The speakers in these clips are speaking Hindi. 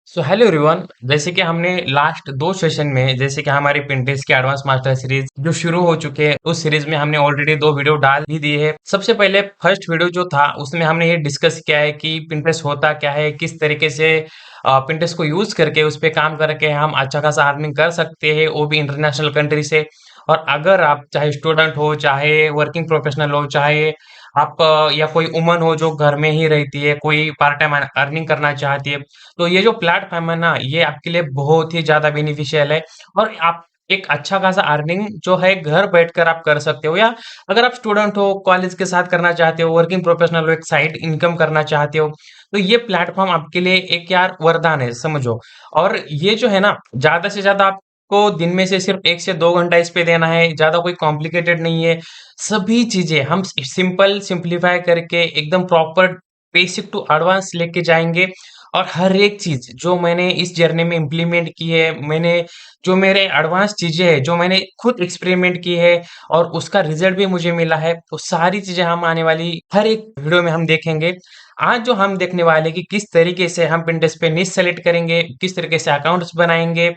So hello everyone. जैसे कि हमने लास्ट दो सेशन में जैसे कि हमारी पिंटरेस्ट की एडवांस मास्टर सीरीज जो शुरू हो चुके हैं उस सीरीज में हमने ऑलरेडी दो वीडियो डाल ही दिए है। सबसे पहले फर्स्ट वीडियो जो था उसमें हमने ये डिस्कस किया है कि पिंटरेस्ट होता क्या है, किस तरीके से पिंटरेस्ट को यूज करके उस पे काम करके हम अच्छा खासा अर्निंग कर सकते हैं, वो भी इंटरनेशनल कंट्री से। और अगर आप चाहे स्टूडेंट हो, चाहे वर्किंग प्रोफेशनल हो, चाहे आप या कोई वुमन हो जो घर में ही रहती है, कोई पार्ट टाइम अर्निंग करना चाहती है, तो ये जो प्लेटफॉर्म है ना, ये आपके लिए बहुत ही ज़्यादा बेनिफिशियल है। और आप एक अच्छा खासा अर्निंग जो है घर बैठकर आप कर सकते हो, या अगर आप स्टूडेंट हो, कॉलेज के साथ करना चाहते हो, वर्किंग प्रोफेशनल हो, एक साइड इनकम करना चाहते हो, तो ये प्लेटफॉर्म आपके लिए एक यार वरदान है, समझो। और ये जो है ना, ज़्यादा से ज़्यादा आपको दिन में से सिर्फ 1 से 2 घंटा इस पे देना है, ज़्यादा कोई कॉम्प्लिकेटेड नहीं है। सभी चीज़ें हम सिंपल सिंप्लीफाई करके एकदम प्रॉपर बेसिक टू एडवांस लेके जाएँगे। और हर एक चीज़ जो मैंने इस जर्नी में इम्प्लीमेंट की है, मैंने जो मेरे एडवांस चीज़ें हैं, जो मैंने खुद एक्सपेरिमेंट की है और उसका रिज़ल्ट भी मुझे मिला है, वो सारी चीज़ें हम आने वाली हर एक वीडियो में हम देखेंगे। आज जो हम देखने वाले हैं कि किस तरीके से हम पिंटरेस्ट पे निश सेलेक्ट करेंगे, किस तरीके से अकाउंट्स बनाएँगे,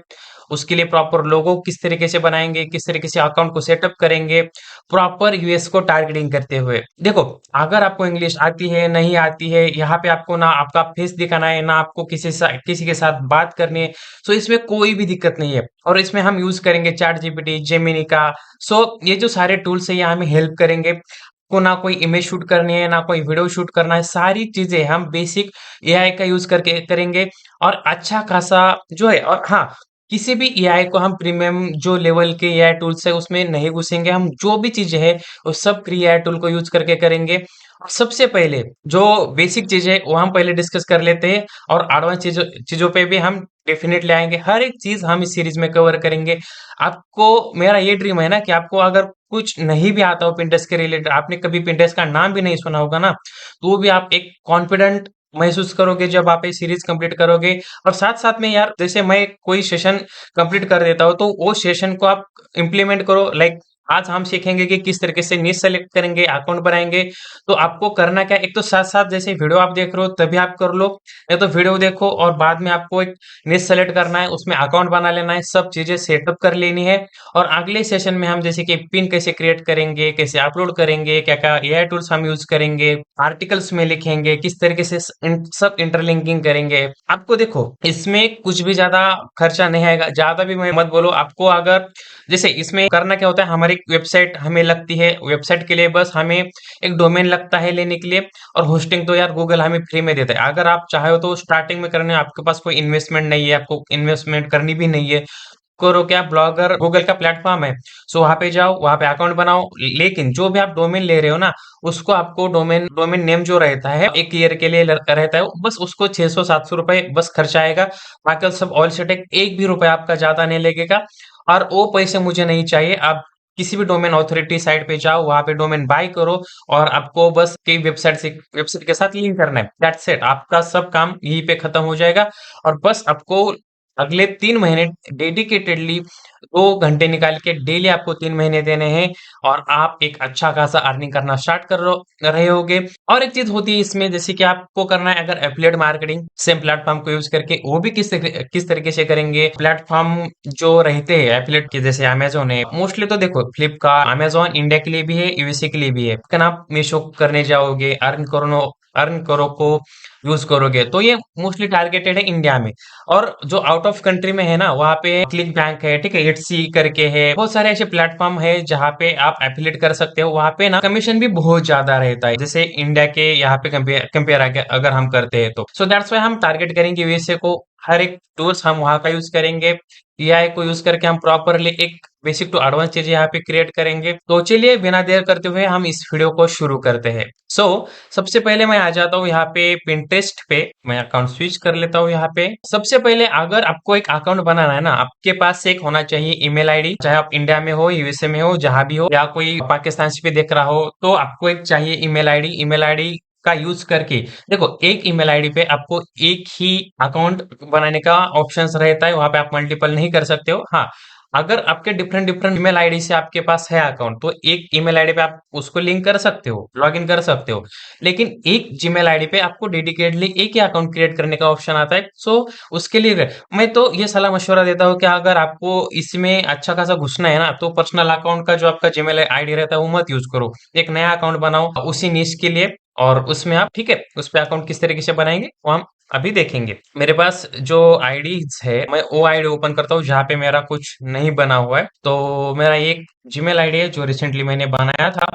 उसके लिए प्रॉपर लोगो किस तरीके से बनाएँगे, किस तरीके से अकाउंट को सेटअप करेंगे, प्रॉपर यूएस को टारगेटिंग करते हुए। देखो, अगर आपको इंग्लिश आती है, नहीं आती है, यहाँ पे आपको ना आपका फेस दिखाना है, ना आपको किसी के साथ बात करनी है, सो इसमें कोई भी दिक्कत नहीं है। और इसमें हम यूज़ करेंगे चैट जीपीटी, जेमिनी का। सो ये जो सारे टूल्स हैं, ये हमें हेल्प करेंगे। को ना कोई इमेज शूट करनी है, ना कोई वीडियो शूट करना है, सारी चीज़ें हम बेसिक एआई का यूज़ करके करेंगे। और अच्छा खासा जो है, और हाँ, किसी भी एआई को हम प्रीमियम जो लेवल के एआई टूल्स है उसमें नहीं घुसेंगे। हम जो भी चीज़ें हैं वो सब एआई टूल को यूज़ करके करेंगे। और सबसे पहले जो बेसिक चीज़ है वो हम पहले डिस्कस कर लेते हैं, और एडवांस चीज़ों चीज़ों पे भी हम डेफिनेटली आएँगे। हर एक चीज़ हम इस सीरीज़ में कवर करेंगे। आपको मेरा ये ड्रीम है ना कि आपको अगर कुछ नहीं भी आता हो पिंटरेस्ट के रिलेटेड, आपने कभी पिंटरेस्ट का नाम भी नहीं सुना होगा ना, तो भी आप एक कॉन्फिडेंट महसूस करोगे जब आप ये सीरीज़ कंप्लीट करोगे। और साथ-साथ में यार, जैसे मैं कोई सेशन कंप्लीट कर देता हूँ, तो वो सेशन को आप इम्प्लीमेंट करो। लाइक आज हम सीखेंगे कि किस तरीके से निश सेलेक्ट करेंगे, अकाउंट बनाएँगे। तो आपको करना क्या है, एक तो साथ-साथ जैसे वीडियो आप देख रहे हो तभी आप कर लो, या तो वीडियो देखो और बाद में आपको एक निश सेलेक्ट करना है, उसमें अकाउंट बना लेना है, सब चीज़ें सेटअप कर लेनी है। और अगले सेशन में हम जैसे कि पिन कैसे क्रिएट करेंगे, कैसे अपलोड करेंगे, क्या-क्या एआई टूल्स हम यूज़ करेंगे, आर्टिकल्स में लिखेंगे, किस तरीके से सब इंटरलिंकिंग करेंगे। आपको देखो, इसमें कुछ भी ज़्यादा खर्चा नहीं आएगा, ज़्यादा भी मैं मत बोलो। आपको अगर जैसे इसमें करना क्या होता है, हमारी वेबसाइट हमें लगती है, वेबसाइट के लिए बस हमें एक डोमेन लगता है लेने के लिए। और होस्टिंग तो यार गूगल हमें फ्री में देता है। अगर आप चाहे तो स्टार्टिंग में करने, आपके पास कोई इन्वेस्टमेंट नहीं है, आपको इन्वेस्टमेंट करनी भी नहीं है, करो क्या, ब्लॉगर गूगल का प्लेटफॉर्म है। सो वहां पे जाओ, वहां पे अकाउंट बनाओ। लेकिन जो भी आप डोमेन ले रहे हो ना, उसको आपको डोमेन डोमेन नेम जो रहता है 1 ईयर के लिए रहता है, बस उसको 600-700 रुपए बस खर्चा आएगा। बाकी सब ऑल सेट है, एक भी रुपए आपका ज्यादा नहीं लगेगा। और वो पैसे मुझे नहीं चाहिए। आप किसी भी डोमेन अथॉरिटी साइट पे जाओ, वहां पे डोमेन बाय करो, और आपको बस कई वेबसाइट के साथ लिंक करना है, दैट्स इट। आपका सब काम यहीं पे खत्म हो जाएगा। और बस आपको अगले 3 महीने डेडिकेटेडली 2 घंटे निकाल के डेली आपको 3 महीने देने हैं, और आप एक अच्छा खासा अर्निंग करना स्टार्ट रहे होगे। और एक चीज होती है इसमें, जैसे कि आपको करना है अगर एफिलिएट मार्केटिंग सेम प्लेटफॉर्म को यूज करके, वो भी किस तरीके से करेंगे। प्लेटफॉर्म जो रहते हैं एफिलिएट के, जैसे अमेजोन है, मोस्टली तो देखो फ्लिपकार्ट, अमेजोन इंडिया के लिए भी है, यूएसए के लिए भी है। लेकिन आप मीशो करने जाओगे, अर्न करो को यूज करोगे, तो ये मोस्टली टारगेटेड है इंडिया में। और जो आउट ऑफ कंट्री में है ना, वहाँ पे क्लिक बैंक है, ठीक है, एटसी करके है, बहुत सारे ऐसे प्लेटफॉर्म है जहाँ पे आप एफिलिएट कर सकते हो। वहाँ पे ना कमीशन भी बहुत ज्यादा रहता है, जैसे इंडिया के यहाँ पे कंपेयर अगर हम करते हैं तो। सो दैट्स वाई हम टारगेट करेंगे यूएसए को। हर एक टूल्स हम वहाँ का यूज करेंगे, एआई को यूज करके हम प्रॉपरली एक बेसिक टू एडवांस चीजें यहाँ पे क्रिएट करेंगे। तो चलिए बिना देर करते हुए हम इस वीडियो को शुरू करते हैं। सो सबसे पहले मैं आ जाता हूँ यहाँ पे पिंटरेस्ट पे। मैं अकाउंट स्विच कर लेता हूँ यहाँ पे। सबसे पहले अगर आपको एक अकाउंट बनाना है ना, आपके पास एक होना चाहिए ईमेल आईडी, चाहे आप इंडिया में हो, यूएसए में हो, जहां भी हो, या कोई पाकिस्तान से भी देख रहा हो, तो आपको एक चाहिए ईमेल आईडी। ईमेल आईडी का यूज करके देखो, एक ईमेल आईडी पे आपको एक ही अकाउंट बनाने का ऑप्शंस रहता है, वहां पे आप मल्टीपल नहीं कर सकते हो। हाँ, अगर आपके डिफरेंट डिफरेंट ईमेल आईडी से आपके पास है अकाउंट, तो एक ईमेल आईडी पे आप उसको लिंक कर सकते हो, लॉग इन कर सकते हो। लेकिन एक जीमेल आईडी पे आपको डेडिकेटली एक ही अकाउंट क्रिएट करने का ऑप्शन आता है। सो उसके लिए मैं तो ये सलाह मशवरा देता हूँ कि अगर आपको इसमें अच्छा खासा घुसना है ना, तो पर्सनल अकाउंट का जो आपका जीमेल आईडी रहता है वो मत यूज करो। एक नया अकाउंट बनाओ उसी निश के लिए, और उसमें आप, ठीक है, उस पे अकाउंट किस तरीके से बनाएंगे वो हम अभी देखेंगे। मेरे पास जो आईडीज है, मैं वो आईडी ओपन करता हूँ जहाँ पे मेरा कुछ नहीं बना हुआ है। तो मेरा एक जीमेल आईडी है जो रिसेंटली मैंने बनाया था।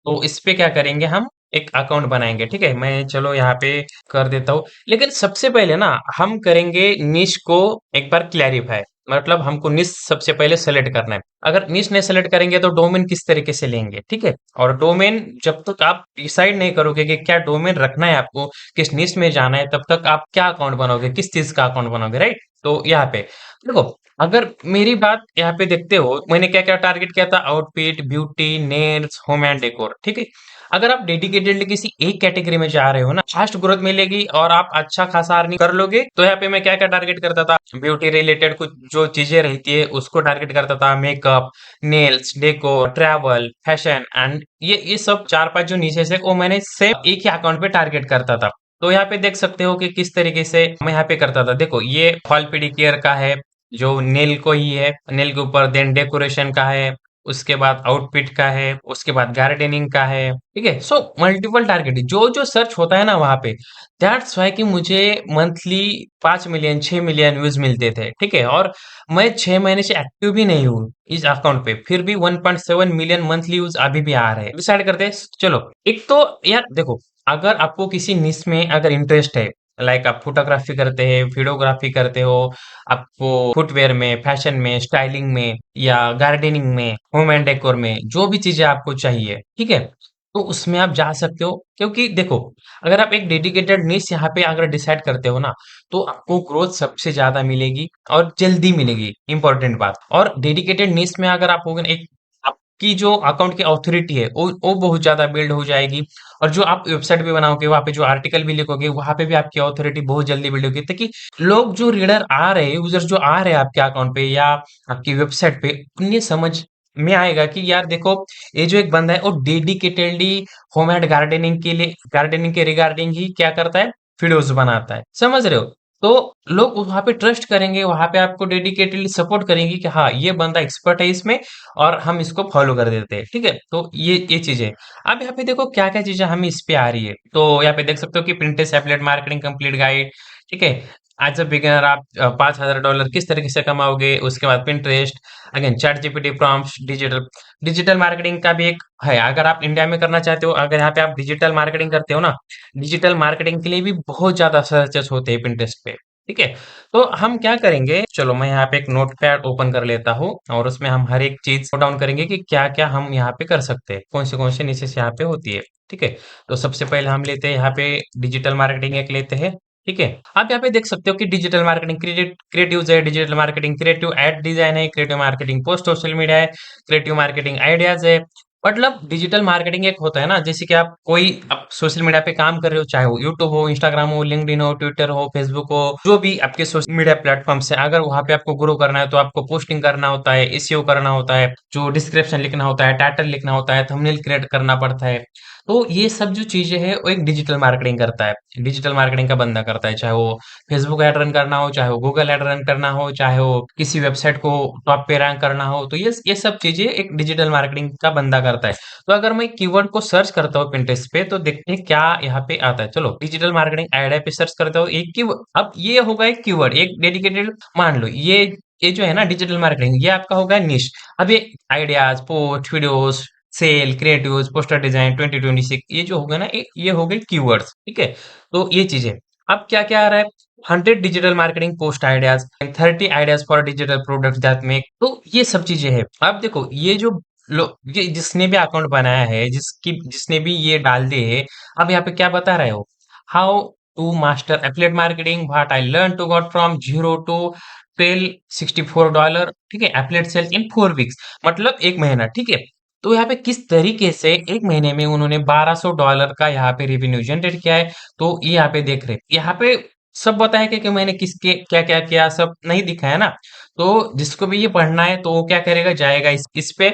तो इस पे क्या करेंगे, हम एक अकाउंट बनाएंगे। ठीक है, मैं चलो यहाँ पे कर देता हूँ। लेकिन सबसे पहले ना हम करेंगे निश को एक बार क्लैरिफाई। मतलब हमको निश सबसे पहले सेलेक्ट करना है। अगर निश नहीं सेलेक्ट करेंगे तो डोमेन किस तरीके से लेंगे, ठीक है। और डोमेन जब तक आप डिसाइड नहीं करोगे कि क्या डोमेन रखना है आपको, किस निश में जाना है, तब तक आप क्या अकाउंट बनाओगे, किस चीज का अकाउंट बनाओगे, राइट। तो यहाँ पे देखो, अगर मेरी बात यहाँ पे देखते हो, मैंने क्या क्या टारगेट किया था, outfit, beauty, nails, home and decor, ठीक है। अगर आप डेडिकेटेडली किसी एक कैटेगरी में जा रहे हो ना, फास्ट ग्रोथ मिलेगी और आप अच्छा खासा अर्निंग कर लोगे। तो यहाँ पे मैं क्या क्या टारगेट करता था, ब्यूटी रिलेटेड कुछ जो चीजें रहती है उसको टारगेट करता था, makeup, nails, decor, travel, fashion and ये सब चार पांच जो नीचे से, वो मैंने सेम एक ही अकाउंट पे टारगेट करता था। तो यहाँ पे देख सकते हो कि किस तरीके से मैं यहाँ पे करता था। देखो, ये फॉल पेडिक्योर का है, जो नेल को ही है, नेल के ऊपर देन डेकोरेशन का है, उसके बाद आउटफिट का है, उसके बाद गार्डनिंग का है, ठीक है। सो मल्टीपल टारगेट जो जो सर्च होता है ना वहां पे, दैट्स वाई कि मुझे मंथली 5 मिलियन 6 मिलियन व्यूज मिलते थे, ठीक है। और मैं 6 महीने से एक्टिव भी नहीं हूँ इस अकाउंट पे, फिर भी 1.7 मिलियन मंथली व्यूज अभी भी आ रहे हैं। डिसाइड करते हैं, चलो। एक तो यार देखो, अगर आपको किसी निश में अगर इंटरेस्ट है, लाइक आप फोटोग्राफी करते हैं, वीडियोग्राफी करते हो, आपको फुटवेयर में, फैशन में, स्टाइलिंग में, या गार्डनिंग में, होम एंड डेकोर में, जो भी चीजें आपको चाहिए, ठीक है, तो उसमें आप जा सकते हो। क्योंकि देखो, अगर आप एक डेडिकेटेड निश यहाँ पे अगर डिसाइड करते हो ना, तो आपको ग्रोथ सबसे ज्यादा मिलेगी और जल्दी मिलेगी, इंपॉर्टेंट बात। और डेडिकेटेड निश में अगर आप होगे ना, एक आपकी जो अकाउंट की ऑथोरिटी है वो बहुत ज्यादा बिल्ड हो जाएगी। और जो आप वेबसाइट भी बनाओगे, वहां पे जो आर्टिकल भी लिखोगे, वहां पे भी आपकी ऑथोरिटी बहुत जल्दी बिल्ड होगी, ताकि लोग जो रीडर आ रहे हैं, यूजर जो आ रहे हैं आपके अकाउंट पे या आपकी वेबसाइट पे, उन्हें समझ में आएगा कि यार देखो, ये जो एक बंदा है वो डेडिकेटेडली होम एंड गार्डनिंग के लिए, गार्डनिंग के रिगार्डिंग ही क्या करता है, वीडियोस बनाता है, समझ रहे हो। तो लोग वहां पे ट्रस्ट करेंगे, वहां पे आपको डेडिकेटेडली सपोर्ट करेंगे कि हाँ, ये बंदा एक्सपर्ट है इसमें, और हम इसको फॉलो कर देते हैं, ठीक है। तो ये चीजें, अब यहाँ पे देखो क्या क्या चीजें हमें इस पे आ रही है। तो यहाँ पे देख सकते हो कि printed affiliate marketing complete guide, ठीक है। एज अ बिगिनर आप $5,000 किस तरीके से कमाओगे, उसके बाद Pinterest, again chat GPT prompts, digital digital marketing का भी एक है। अगर आप इंडिया में करना चाहते हो, अगर यहाँ पे आप डिजिटल मार्केटिंग करते हो ना, डिजिटल मार्केटिंग के लिए भी बहुत ज्यादा सर्चेस होते हैं पिंटरेस्ट पे, ठीक है। तो हम क्या करेंगे, चलो मैं यहाँ पे एक नोट पैड ओपन कर लेता हूँ, और उसमें हम हर एक चीज नोट डाउन करेंगे कि क्या क्या हम यहाँ पे कर सकते हैं, कौन से नीचे से यहाँ पे होती है, ठीक है। तो सबसे पहले हम लेते हैं यहाँ पे डिजिटल मार्केटिंग एक लेते हैं, ठीक है। आप यहाँ पे देख सकते हो कि डिजिटल मार्केटिंग क्रिएटिव है, digital marketing creative ad design है, creative marketing post social media है, क्रिएटिव मार्केटिंग आइडियाज है। मतलब डिजिटल मार्केटिंग एक होता है ना, जैसे कि आप कोई आप सोशल मीडिया पे काम कर रहे हो, चाहे वो यूट्यूब हो, इंस्टाग्राम हो, लिंक्डइन हो, ट्विटर हो, फेसबुक हो, जो भी आपके सोशल मीडिया प्लेटफॉर्म है, अगर वहां पे आपको ग्रो करना है, तो आपको पोस्टिंग करना होता है, एसईओ करना होता है, जो डिस्क्रिप्शन लिखना होता है, टाइटल लिखना होता है, थंबनेल क्रिएट करना पड़ता है। तो ये सब जो चीजें हैं वो एक डिजिटल मार्केटिंग करता है, डिजिटल मार्केटिंग का बंदा करता है। चाहे वो फेसबुक ऐड रन करना हो, चाहे वो गूगल ऐड रन करना हो, चाहे वो किसी वेबसाइट को टॉप पे रैंक करना हो, तो ये सब चीजें एक डिजिटल मार्केटिंग का बंदा करता है। तो अगर मैं कीवर्ड को सर्च करता हूँ पिंटरेस्ट पे, तो देखते हैं क्या यहाँ पे आता है। चलो डिजिटल मार्केटिंग आइडिया पे सर्च करता हूँ, एक कीवर्ड, अब ये होगा एक कीवर्ड, एक डेडिकेटेड, मान लो ये जो है ना डिजिटल मार्केटिंग, ये आपका होगा निश। अब ये ideas, post, videos, sale, creatives, poster design 2026, ये जो होगा ना, ये हो गए कीवर्ड्स, ठीक है। तो ये चीजें, अब क्या क्या आ रहा है, 100 digital marketing post ideas, 30 ideas for digital product that make, तो ये सब चीजें हैं। अब देखो, ये जो ये जिसने भी अकाउंट बनाया है, जिसने भी ये डाल दिए है, अब यहाँ पे क्या बता रहे हो, how to master affiliate marketing, what I learn to got from zero to $64, ठीक है, एफिलिएट सेल्स इन 4 वीक्स, मतलब एक महीना, ठीक है। तो यहाँ पे किस तरीके से एक महीने में उन्होंने $1200 का यहाँ पे रेवेन्यू जनरेट किया है, तो ये यहाँ पे देख रहे हैं। यहाँ पे सब बताया कि मैंने किसके क्या क्या किया, सब नहीं दिखाया ना। तो जिसको भी ये पढ़ना है तो वो क्या करेगा, जाएगा इस पे,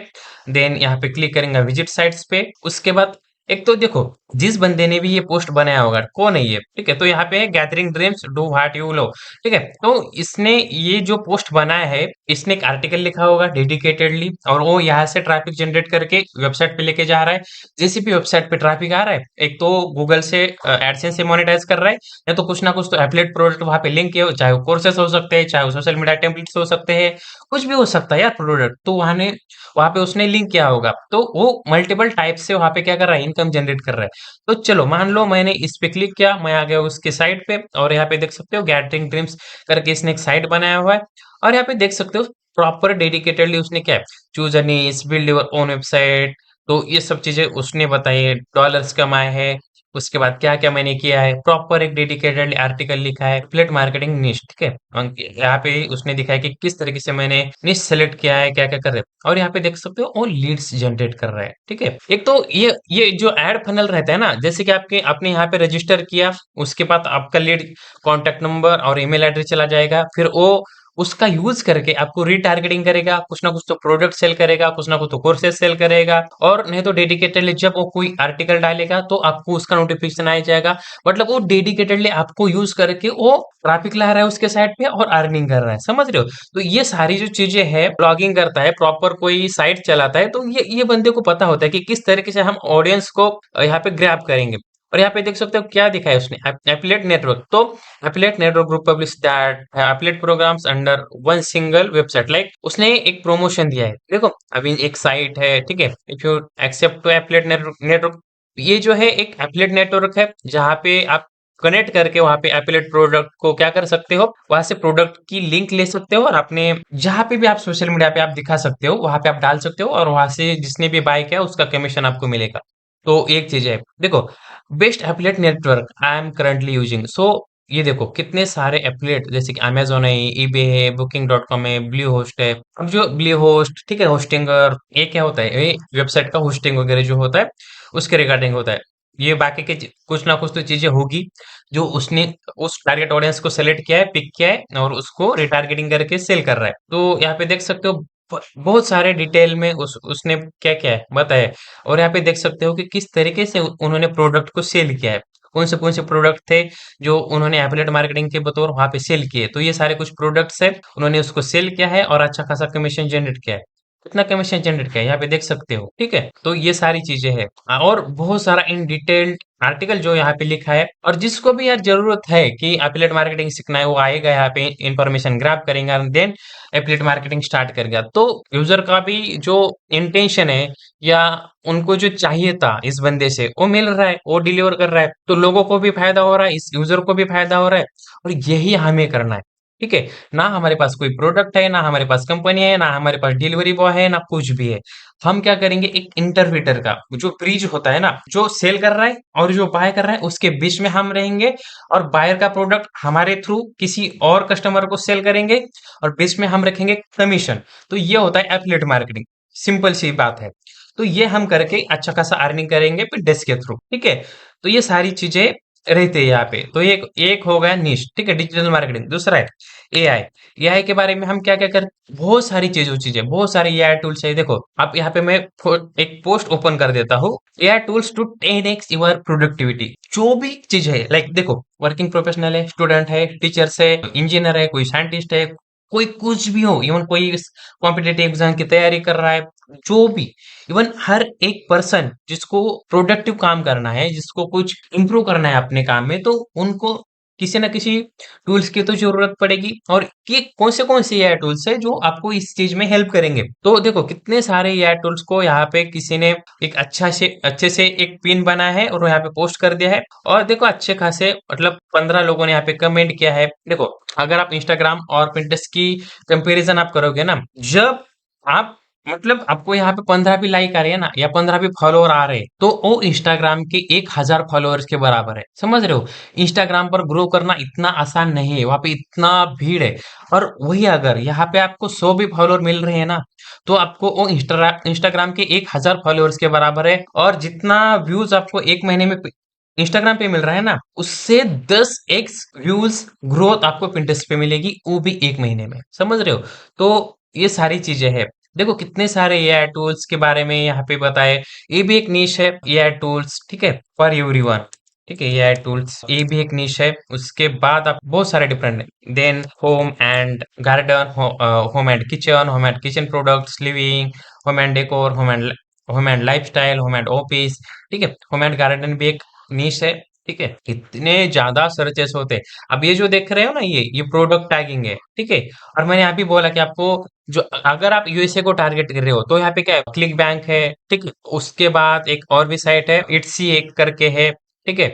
देन यहाँ पे क्लिक करेंगे विजिट साइट्स पे। उसके बाद एक तो देखो, जिस बंदे ने भी ये पोस्ट बनाया होगा कौन है ये, ठीक है, तो यहाँ पे है gathering dreams do what you love, ठीक है। तो इसने ये जो पोस्ट बनाया है, इसने एक आर्टिकल लिखा होगा डेडिकेटेडली, और वो यहाँ से ट्रैफिक जनरेट करके वेबसाइट पे लेके जा रहा है। जैसे भी वेबसाइट पे ट्रैफिक आ रहा है, एक तो गूगल से एडसेंस से मोनेटाइज कर रहा है, या तो कुछ ना कुछ तो एफिलिएट प्रोडक्ट वहां पे लिंक है, चाहे वो कोर्सेस हो सकते हैं, चाहे वो सोशल मीडिया टेम्पलेट्स हो सकते हैं, कुछ भी हो सकता है यार प्रोडक्ट, तो वहां पे उसने लिंक किया होगा, तो वो मल्टीपल टाइप से वहां पे क्या कर रहा है, इनकम जनरेट कर रहा है। तो चलो मान लो मैंने इस पे क्लिक किया, मैं आ गया उसके साइट पे, और यहाँ पे देख सकते हो गैदरिंग ड्रीम्स करके इसने एक साइट बनाया हुआ है। और यहाँ पे देख सकते हो प्रॉपर डेडिकेटेडली उसने क्या है, choose a niche, build your own website, तो ये सब चीजें उसने बताई है, डॉलर्स कमाए हैं। उसके बाद क्या क्या मैंने किया है, प्रॉपर एक डेडिकेटेड आर्टिकल लिखा है, एफिलिएट मार्केटिंग निश, ठीक है। यहाँ पे उसने दिखा है कि किस तरीके से मैंने निश सेलेक्ट किया है, क्या क्या कर रहे हैं, और यहाँ पे देख सकते हो वो लीड्स जनरेट कर रहा है, ठीक है। एक तो ये जो एड फनल रहता है ना, जैसे कि आपके आपने यहाँ पे रजिस्टर किया, उसके बाद आपका लीड कॉन्टेक्ट नंबर और ईमेल एड्रेस चला जाएगा, फिर वो उसका यूज करके आपको रीटारगेटिंग करेगा, कुछ ना कुछ तो प्रोडक्ट सेल करेगा, कुछ ना कुछ तो कोर्सेज सेल करेगा, और नहीं तो डेडिकेटेडली जब वो कोई आर्टिकल डालेगा तो आपको उसका नोटिफिकेशन आ जाएगा। मतलब वो डेडिकेटेडली आपको यूज करके वो ट्रैफिक ला रहा है उसके साइट पे और अर्निंग कर रहा है, समझ रहे हो। तो ये सारी जो चीजें है, ब्लॉगिंग करता है, प्रॉपर कोई साइट चलाता है, तो ये बंदे को पता होता है कि किस तरीके से हम ऑडियंस को यहाँ पे ग्रैब करेंगे। और यहाँ पे देख सकते हो क्या दिखा है उसने, एफिलिएट नेटवर्क, तो affiliate network group publish that affiliate programs under one single website, like उसने एक प्रमोशन दिया है। देखो अभी एक साइट है, ठीक है, if you accept to affiliate network, ये जो है एक एफिलिएट नेटवर्क है, जहाँ पे आप कनेक्ट करके वहां पे एफिलिएट प्रोडक्ट को क्या कर सकते हो, वहां से प्रोडक्ट की लिंक ले सकते हो, और अपने जहां पे भी आप सोशल मीडिया पे आप दिखा सकते हो, वहां पे आप डाल सकते हो, और वहां से जिसने भी बाय किया उसका कमीशन आपको मिलेगा। तो एक चीज है, देखो best affiliate network I am currently using, so ये देखो कितने सारे एफिलिएट, जैसे कि अमेजोन है, ईबे है, बुकिंग डॉट कॉम है, ब्लू होस्ट है। अब जो ब्लू होस्ट, ठीक है, होस्टिंगर, ये क्या होता है, ये वेबसाइट का होस्टिंग वगैरह जो होता है उसके रिगार्डिंग होता है। ये बाकी के कुछ ना कुछ तो चीजें होगी जो उसने उस टारगेट ऑडियंस को सेलेक्ट किया है, पिक किया है, और उसको रिटारगेटिंग करके सेल कर रहा है। तो यहाँ पे देख सकते हो बहुत सारे डिटेल में उसने क्या क्या है बताया है। और यहाँ पे देख सकते हो कि किस तरीके से उन्होंने प्रोडक्ट को सेल किया है, कौन से प्रोडक्ट थे जो उन्होंने एफिलिएट मार्केटिंग के बतौर वहां पे सेल किए। तो ये सारे कुछ प्रोडक्ट्स है, उन्होंने उसको सेल किया है और अच्छा खासा कमीशन जनरेट किया है। कितना कमीशन जनरेट किया है यहाँ पे देख सकते हो, ठीक है। तो ये सारी चीजें हैं, और बहुत सारा इन डिटेल्ड आर्टिकल जो यहाँ पे लिखा है, और जिसको भी यार जरूरत है कि एफिलिएट मार्केटिंग सीखना है, वो आएगा यहाँ पे, इंफॉर्मेशन ग्रैब करेगा, देन एफिलिएट मार्केटिंग स्टार्ट करेगा। तो यूजर का भी जो इंटेंशन है, या उनको जो चाहिए था इस बंदे से, वो मिल रहा है, वो डिलीवर कर रहा है, तो लोगों को भी फायदा हो रहा है, इस यूजर को भी फायदा हो रहा है, और यही हमें करना है, ठीक है। ना हमारे पास कोई प्रोडक्ट है, ना हमारे पास कंपनी है, ना हमारे पास डिलीवरी बॉय है, ना कुछ भी है। हम क्या करेंगे, एक इंटरमीडिएटर का जो ब्रिज होता है ना, जो सेल कर रहा है और जो बाय कर रहा है, उसके बीच में हम रहेंगे, और बायर का प्रोडक्ट हमारे थ्रू किसी और कस्टमर को सेल करेंगे, और बीच में हम रखेंगे कमीशन। तो ये होता है एफिलिएट मार्केटिंग, सिंपल सी बात है। तो ये हम करके अच्छा खासा अर्निंग करेंगे डेस्क के थ्रू, ठीक है। तो ये सारी चीजें रहते हैं यहाँ पे। तो एक एक हो गया निश, ठीक है, डिजिटल मार्केटिंग। दूसरा है एआई। एआई के बारे में हम क्या क्या कर, बहुत सारी चीजें, बहुत सारे एआई टूल्स है। देखो अब यहाँ पे मैं एक पोस्ट ओपन कर देता हूँ, AI tools to 10x your productivity. जो भी चीज है, लाइक देखो वर्किंग प्रोफेशनल है, स्टूडेंट है, टीचर्स है, इंजीनियर है, कोई साइंटिस्ट है, कोई कुछ भी हो, इवन कोई कॉम्पिटेटिव एग्जाम की तैयारी कर रहा है, जो भी, इवन हर एक पर्सन जिसको प्रोडक्टिव काम करना है, जिसको कुछ इंप्रूव करना है अपने काम में, तो उनको किसी ना किसी टूल्स की तो जरूरत पड़ेगी। और ये कौन से एआई टूल्स है जो आपको इस चीज में हेल्प करेंगे। तो देखो कितने सारे एआई टूल्स को यहाँ पे किसी ने एक अच्छे से एक पिन बना है और यहाँ पे पोस्ट कर दिया है। और देखो अच्छे खासे मतलब 15 लोगों ने यहाँ पे कमेंट किया है। देखो अगर आप इंस्टाग्राम और पिंटरेस्ट की कंपैरिजन आप करोगे ना, जब आप मतलब आपको यहाँ पे 15 भी लाइक आ रही है ना, या 15 भी फॉलोअर आ रहे हैं, तो वो इंस्टाग्राम के 1000 फॉलोअर्स के बराबर है, समझ रहे हो। इंस्टाग्राम पर ग्रो करना इतना आसान नहीं है, वहां पे इतना भीड़ है। और वही अगर यहाँ पे आपको 100 भी फॉलोअर मिल रहे हैं ना, तो आपको वो इंस्टाग्राम के 1000 फॉलोअर्स के बराबर है। और जितना व्यूज आपको एक महीने में इंस्टाग्राम पे मिल रहा है ना, उससे 10x व्यूज ग्रोथ आपको पिंटरेस्ट पे मिलेगी, वो भी 1 महीने में। समझ रहे हो? तो ये सारी चीजें हैं। देखो कितने सारे एआई टूल्स के बारे में यहाँ पे बताए। ये भी एक निश है, एआई टूल्स, ठीक है, फॉर एवरीवन। ठीक है, एआई टूल्स ये भी एक निश है। उसके बाद आप बहुत सारे different, then home and garden, home and kitchen products, living, home and decor, home and lifestyle, home and office. ठीक है, होम एंड गार्डन भी एक निश है। ठीक है, इतने ज्यादा सर्चेस होते हैं। अब ये जो देख रहे हो ना, ये प्रोडक्ट टैगिंग है। ठीक है, और मैंने यहाँ भी बोला कि आपको जो, अगर आप यूएसए को टारगेट कर रहे हो तो यहाँ पे क्या है, क्लिक बैंक है। ठीक है, उसके बाद एक और भी साइट है, इट्सी एक करके है। ठीक है,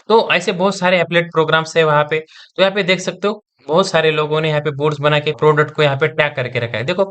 तो ऐसे बहुत सारे एफिलिएट प्रोग्राम्स है वहां पे। तो यहाँ पे देख सकते हो, बहुत सारे लोगों ने यहाँ पे बोर्ड्स बना के प्रोडक्ट को यहाँ पे टैग करके रखा है। देखो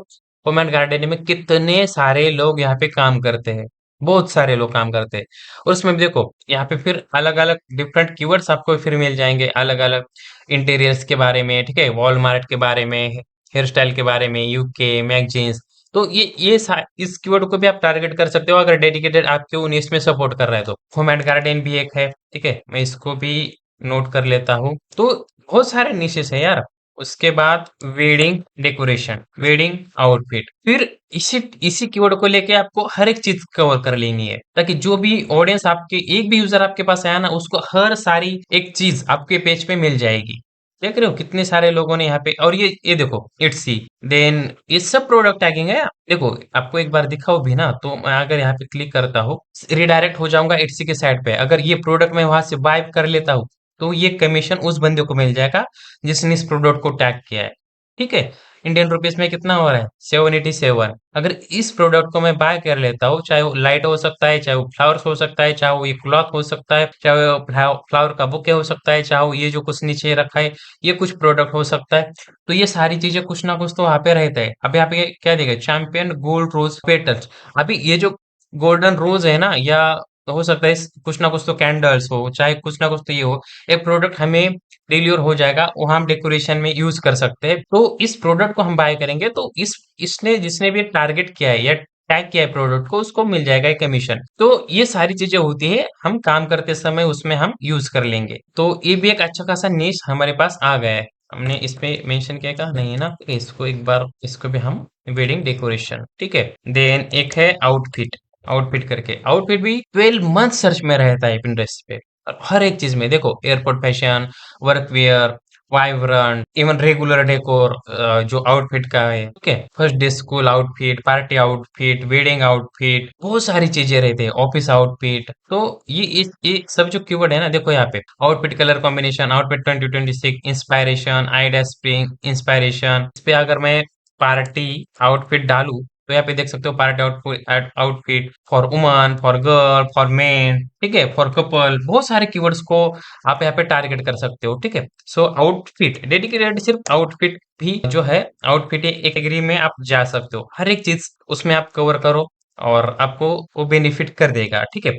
होम एंड गार्डन में कितने सारे लोग यहाँ पे काम करते हैं, बहुत सारे लोग काम करते हैं। और उसमें भी देखो यहाँ पे फिर अलग अलग डिफरेंट कीवर्ड्स आपको फिर मिल जाएंगे, अलग अलग इंटीरियर्स के बारे में, ठीक है, वॉलमार्ट के बारे में, हेयर स्टाइल के बारे में, यूके मैगजीन्स। तो इस कीवर्ड को भी आप टारगेट कर सकते हो, अगर डेडिकेटेड आपके उन इसमें सपोर्ट कर रहा है तो। होम एंड गार्डन भी एक है। ठीक है, मैं इसको भी नोट कर लेता हूँ। तो बहुत सारे निशेस है यार। उसके बाद वेडिंग डेकोरेशन, वेडिंग आउटफिट, फिर इसी इसी कीवर्ड को लेके आपको हर एक चीज कवर कर लेनी है, ताकि जो भी ऑडियंस आपके, एक भी यूजर आपके पास आया ना, उसको हर सारी एक चीज आपके पेज पे मिल जाएगी। देख रहे हो कितने सारे लोगों ने यहाँ पे, और ये देखो इट्सी, देन ये सब प्रोडक्ट टैगिंग है। देखो आपको एक बार दिखाओ भी ना, तो मैं अगर यहाँ पे क्लिक करता हूँ, रिडायरेक्ट हो जाऊंगा इट्सी के साइड पे। अगर ये प्रोडक्ट मैं वहां से बाय कर लेता हूँ, तो ये कमीशन उस बंदे को मिल जाएगा जिसने इस प्रोडक्ट को टैग किया है। ठीक है, इंडियन रुपीस में कितना हो रहा है, 787। अगर इस प्रोडक्ट को मैं बाय कर लेता हूँ, चाहे वो लाइट हो सकता है, चाहे वो फ्लावर्स हो सकता है, चाहे वो ये क्लॉथ हो सकता है, चाहे वो फ्लावर का बुके हो सकता है, चाहे वो ये जो कुछ नीचे रखा है ये कुछ प्रोडक्ट हो सकता है। तो ये सारी चीजें कुछ ना कुछ तो वहां पे रहता है। अभी यहाँ पे क्या देगा, चैंपियन गोल्ड रोज पेटल्स। अभी ये जो गोल्डन रोज है ना, या हो सकता है कुछ ना कुछ तो कैंडल्स हो, चाहे कुछ ना कुछ तो ये हो, एक प्रोडक्ट हमें डिलीवर हो जाएगा, वो हम डेकोरेशन में यूज कर सकते हैं। तो इस प्रोडक्ट को हम बाय करेंगे, तो इस इसने जिसने भी टारगेट किया है या टैग किया है प्रोडक्ट को, उसको मिल जाएगा एक कमीशन। तो ये सारी चीजें होती है, हम काम करते समय उसमें हम यूज कर लेंगे। तो ये भी एक अच्छा खासा निश हमारे पास आ गया है। हमने इस पे मेंशन किया का नहीं है ना, ठीक है, इसको एक बार, इसको भी हम वेडिंग डेकोरेशन, ठीक है। देन एक है आउटफिट, आउटफिट करके, आउटफिट भी 12 मंथ सर्च में रहता है पिंटरेस्ट पे। और हर एक चीज में देखो, airport fashion, work wear, vibrant, even regular decor, जो आउटफिट का है, ठीक है, first day school outfit, party outfit, wedding outfit, बहुत सारी चीजें रहती है, ऑफिस आउटफिट। तो ये सब जो कीवर्ड है ना, देखो यहाँ पे outfit colour combination, outfit 2026, inspiration, idea spring inspiration. इस पे अगर मैं पार्टी आउटफिट डालू, तो यहाँ पे देख सकते हो, party outfit, outfit for woman, for girl, for main, ठीक है, फॉर कपल, बहुत सारे कीवर्ड्स को आप यहाँ पे टारगेट कर सकते हो। ठीक है, सो आउटफिट डेडिकेटेड, सिर्फ आउटफिट भी जो है, आउटफिट एक कैटेगरी में आप जा सकते हो, हर एक चीज उसमें आप कवर करो और आपको वो बेनिफिट कर देगा। ठीक है,